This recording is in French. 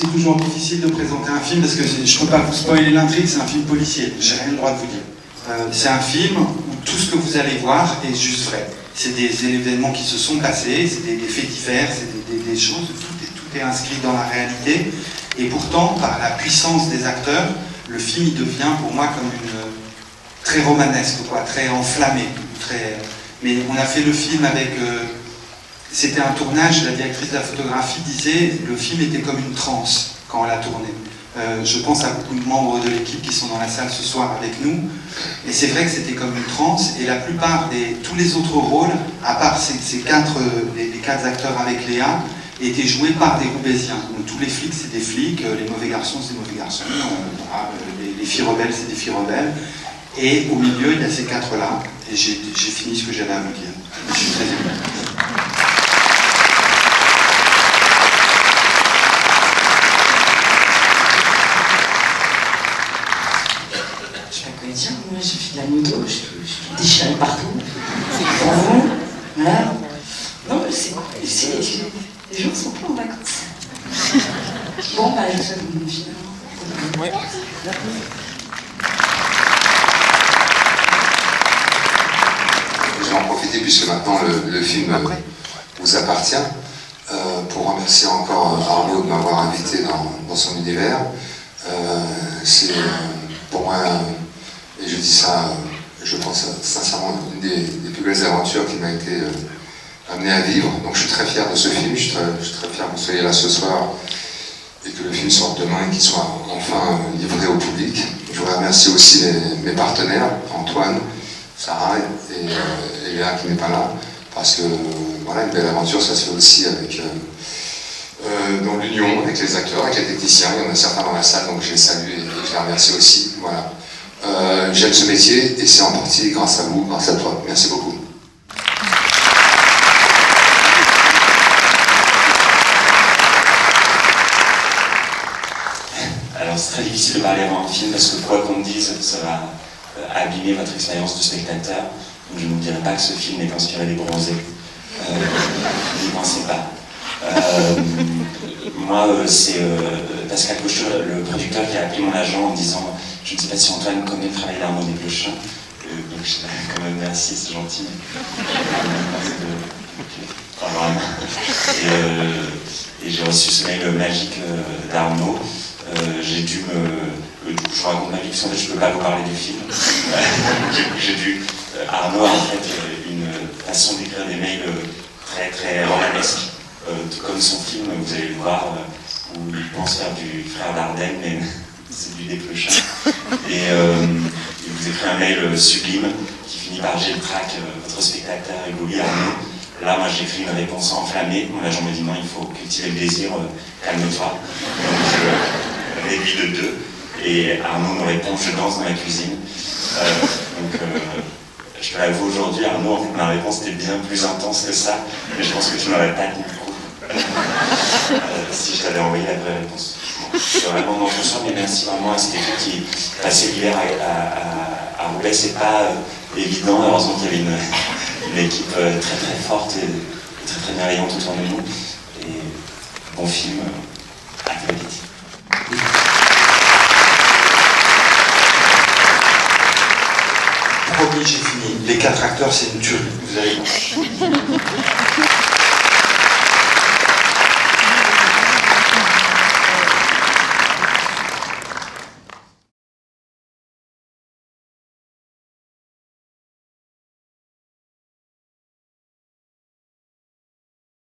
C'est toujours difficile de présenter un film parce que je ne peux pas vous spoiler l'intrigue, c'est un film policier, j'ai rien le droit de vous dire. C'est un film où tout ce que vous allez voir est juste vrai. C'est des événements qui se sont passés, c'est des faits divers, c'est des choses, tout est inscrit dans la réalité. Et pourtant, par la puissance des acteurs, le film il devient pour moi comme très romanesque, quoi, très enflammé. Mais on a fait le film avec... C'était un tournage, la directrice de la photographie disait le film était comme une transe quand on l'a tourné. Je pense à beaucoup de membres de l'équipe qui sont dans la salle ce soir avec nous, et c'est vrai que c'était comme une transe, et la plupart tous les autres rôles, à part les quatre acteurs avec Léa, étaient joués par des Roubaisiens. Donc tous les flics c'est des flics, les mauvais garçons c'est des mauvais garçons, les filles rebelles c'est des filles rebelles, et au milieu il y a ces quatre-là, et j'ai fini ce que j'avais à vous dire. Je suis très ému. Moi j'ai fait de la moto, je suis déchirée partout. C'est bon, voilà. Non, mais les gens sont pas en vacances. Bon, bah, je vous souhaite une bonne finale. Oui. Je vais en profiter puisque maintenant le film vous appartient pour remercier encore Arnaud de m'avoir invité dans son univers. C'est pour moi, et je dis ça, je pense sincèrement, une des plus belles aventures qui m'a été amenée à vivre. Donc je suis très fier de ce film, je suis très fier que vous soyez là ce soir et que le film sorte demain et qu'il soit enfin livré au public. Je voudrais remercier aussi mes partenaires, Antoine, Sarah et Léa qui n'est pas là, parce que voilà, une belle aventure, ça se fait aussi avec dans l'union, avec les acteurs, avec les techniciens. Il y en a certains dans la salle, donc je les salue et je les remercie aussi. Voilà. J'aime ce métier et c'est en partie grâce à vous, grâce à toi. Merci beaucoup. Alors c'est très difficile de parler avant un film parce que quoi qu'on me dise, ça va abîmer votre expérience de spectateur. Donc je ne vous dirai pas que ce film est inspiré des Bronzés. N'y pensez pas. Moi, c'est Pascal Cochot, le producteur, qui a appelé mon agent en disant « Je ne sais pas si Antoine connaît le travail d'Arnaud Desplechin. » Donc je dirais quand même merci, c'est gentil. Et j'ai reçu ce mail magique d'Arnaud. J'ai dû je raconte ma vie, parce qu'en fait je ne peux pas vous parler du film. Arnaud a en fait une façon d'écrire des mails très très romanesques. Tout comme son film, vous allez le voir, où il pense faire du frère Dardenne, mais c'est du Desplechin. Et il vous écrit un mail sublime qui finit par « J'ai le trac, votre spectateur ébloui Arnaud ». Là, moi, j'écris une réponse enflammée. Mon agent me dit « Non, il faut cultiver le désir, calme-toi ». Donc, réduit de 2. Et Arnaud me répond « Je danse dans la cuisine ». Je te l'avoue aujourd'hui, Arnaud, en fait, ma réponse était bien plus intense que ça, mais je pense que tu n'aurais pas tenu le coup. Si je t'avais envoyé la vraie réponse. Bon, je suis vraiment dans tout ça, mais merci vraiment à cette équipe qui passait l'hiver à Roubaix. C'est pas évident, heureusement qu'il y avait une équipe très très forte et très très bienveillante autour de nous. Et bon film, à très vite. Promis, j'ai fini. Les 4 acteurs, c'est une tuerie. Vous allez voir.